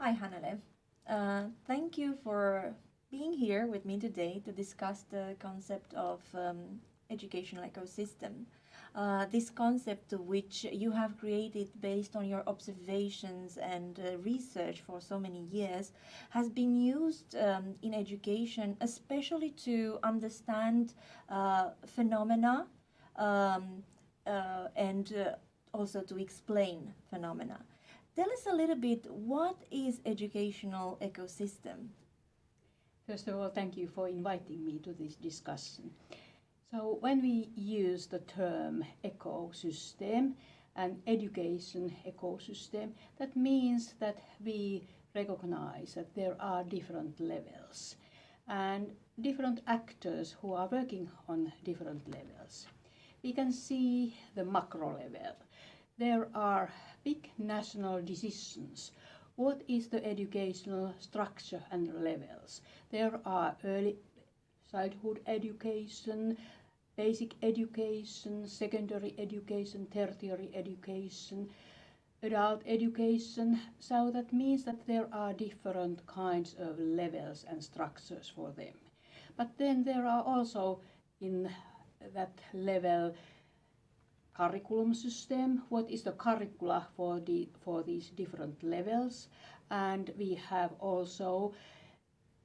Hi, Hannele. Thank you for being here with me today to discuss the concept of educational ecosystem. This concept which you have created based on your observations and research for so many years has been used in education, especially to understand phenomena and also to explain phenomena. Tell us a little bit, what is educational ecosystem? First of all, thank you for inviting me to this discussion. So when we use the term ecosystem and education ecosystem, that means that we recognize that there are different levels and different actors who are working on different levels. We can see the macro level. There are big national decisions. What is the educational structure and levels? There are early childhood education, basic education, secondary education, tertiary education, adult education. So that means that there are different kinds of levels and structures for them. But then there are also in that level curriculum system, what is the curricula for these different levels, and we have also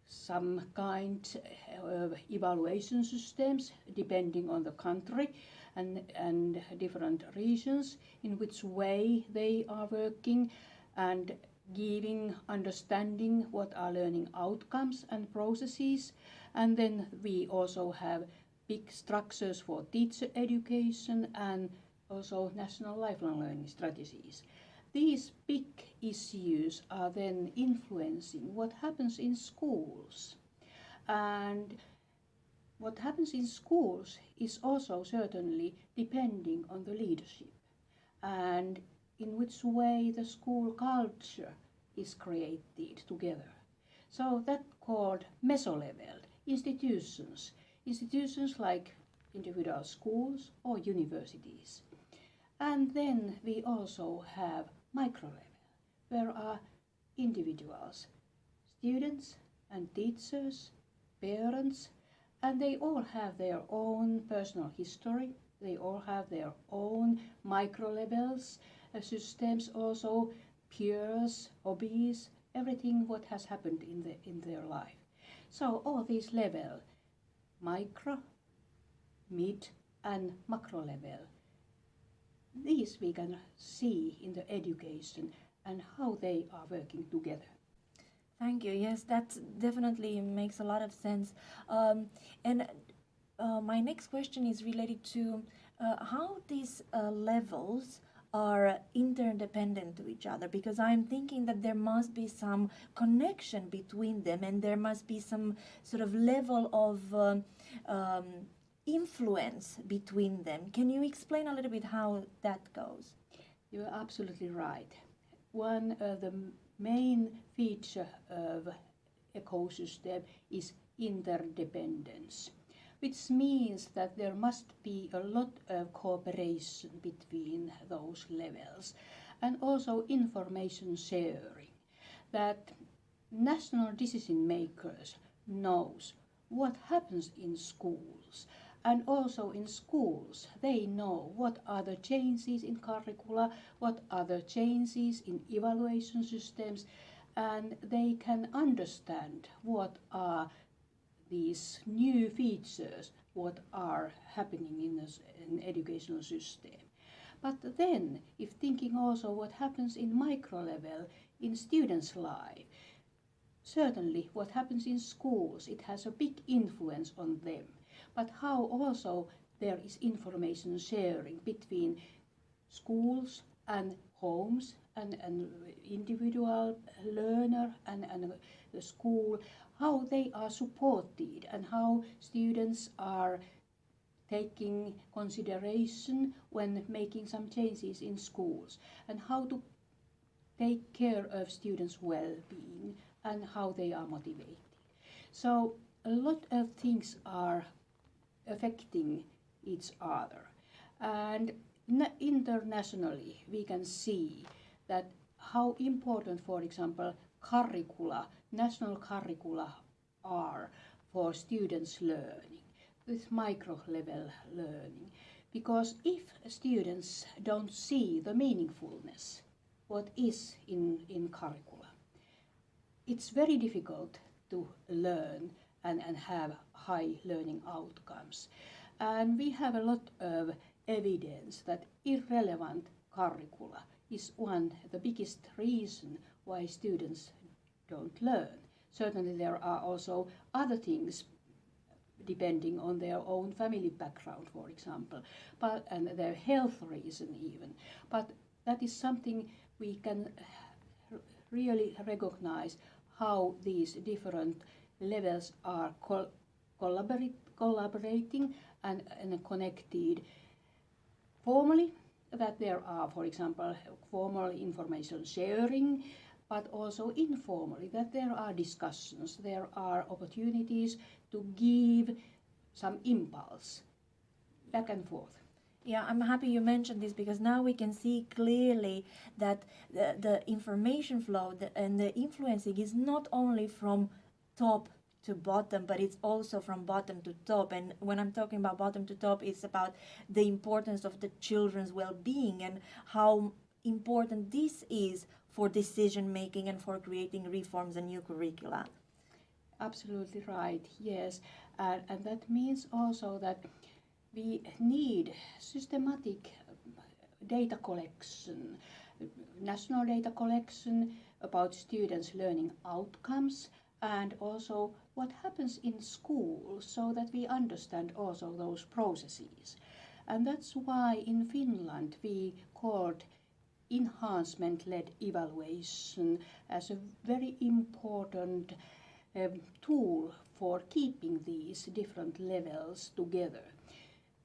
some kind of evaluation systems depending on the country and different regions, in which way they are working and giving understanding what are learning outcomes and processes. And then we also have big structures for teacher education and also national lifelong learning strategies. These big issues are then influencing what happens in schools. And what happens in schools is also certainly depending on the leadership and in which way the school culture is created together. So that called mesolevel institutions like individual schools or universities. And then we also have microlevel, where are individuals, students and teachers, parents, and they all have their own personal history, they all have their own microlevels, systems also, peers, hobbies, everything what has happened in their life. So all these levels, micro, mid and macro level, these we can see in the education and how they are working together. Thank you. Yes, that definitely makes a lot of sense. My next question is related to how these levels are interdependent to each other, because I'm thinking that there must be some connection between them and there must be some sort of level of influence between them. Can you explain a little bit how that goes? You're absolutely right. One of the main feature of ecosystem is interdependence, which means that there must be a lot of cooperation between those levels and also information sharing, that national decision makers knows what happens in schools, and also in schools they know what are the changes in curricula, what are the changes in evaluation systems, and they can understand what are these new features, what are happening in an educational system. But then, if thinking also what happens in micro level in students' life, certainly what happens in schools, it has a big influence on them. But how also there is information sharing between schools and homes and individual learner and the school, how they are supported and how students are taking consideration when making some changes in schools, and how to take care of students' well-being and how they are motivated. So a lot of things are affecting each other, and internationally we can see that how important, for example, curricula, national curricula are for students' learning, with micro-level learning. Because if students don't see the meaningfulness, what is in curricula, it's very difficult to learn and have high learning outcomes. And we have a lot of evidence that irrelevant curricula is the biggest reason why students don't learn. Certainly there are also other things depending on their own family background, for example, and their health reason even. But that is something we can really recognize, how these different levels are collaborating and connected. Formally, that there are, for example, formal information sharing, but also informally, that there are discussions, there are opportunities to give some impulse back and forth. Yeah, I'm happy you mentioned this, because now we can see clearly that the information flow and the influencing is not only from top to bottom, but it's also from bottom to top. And when I'm talking about bottom to top, it's about the importance of the children's well-being and how important this is for decision making and for creating reforms and new curricula. Absolutely right, yes. And that means also that we need systematic data collection, national data collection about students' learning outcomes, and also what happens in school, so that we understand also those processes. And that's why in Finland we called enhancement-led evaluation as a very important tool for keeping these different levels together.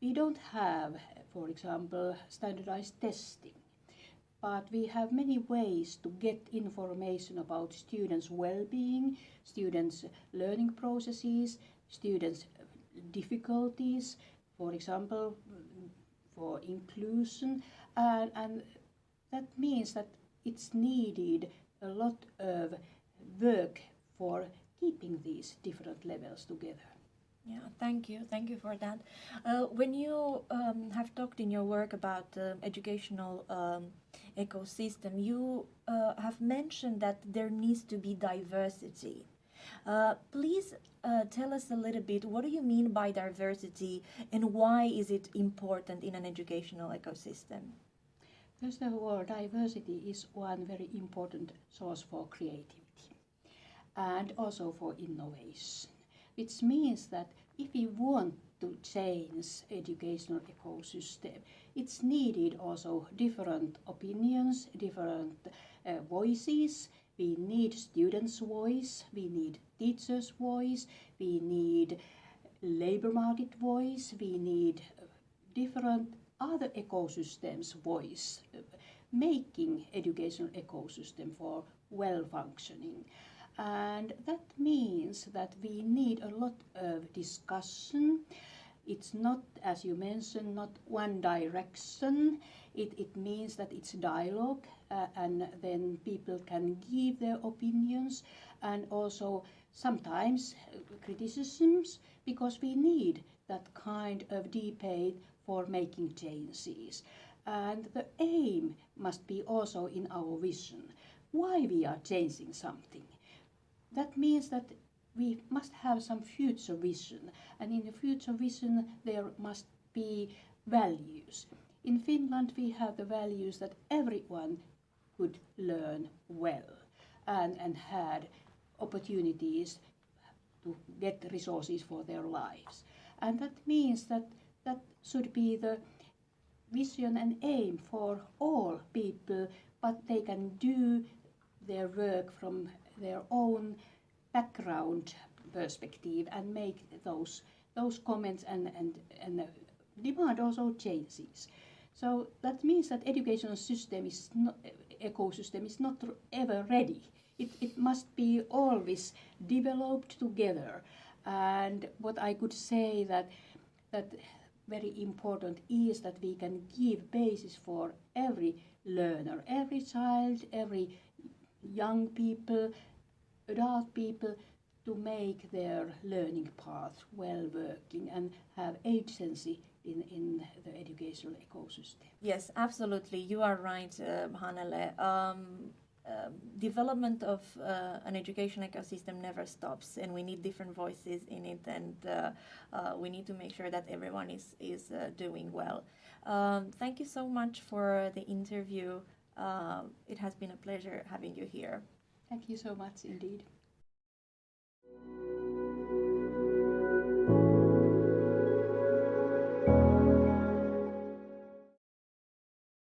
We don't have, for example, standardized testing, but we have many ways to get information about students' well-being, students' learning processes, students' difficulties, for example, for inclusion, and that means that it's needed a lot of work for keeping these different levels together. Yeah, thank you for that. When you have talked in your work about educational ecosystem, you have mentioned that there needs to be diversity. Please tell us a little bit, what do you mean by diversity, and why is it important in an educational ecosystem? First of all, diversity is one very important source for creativity and also for innovation, which means that if we want to change educational ecosystem, it's needed also different opinions, different voices. We need students' voice, we need teachers' voice, we need labor market voice, we need different other ecosystems' voice, making educational ecosystem for well-functioning. And that means that we need a lot of discussion. It's not, as you mentioned, not one direction. It means that it's dialogue, and then people can give their opinions, and also sometimes criticisms, because we need that kind of debate for making changes. And the aim must be also in our vision, why we are changing something. That means that we must have some future vision, and in the future vision there must be values. In Finland we have the values that everyone could learn well and had opportunities to get resources for their lives. And that means that that should be the vision and aim for all people, but they can do their work from their own background perspective and make those comments and demand also changes. So that means that educational system is not, ecosystem is not ever ready. It must be always developed together. And what I could say that very important is that we can give basis for every learner, every child, every young people, adult people, to make their learning path well working and have agency in the educational ecosystem. Yes, absolutely. You are right, Hannele. Development of an education ecosystem never stops, and we need different voices in it, and we need to make sure that everyone is doing well. Thank you so much for the interview. It has been a pleasure having you here. Thank you so much indeed.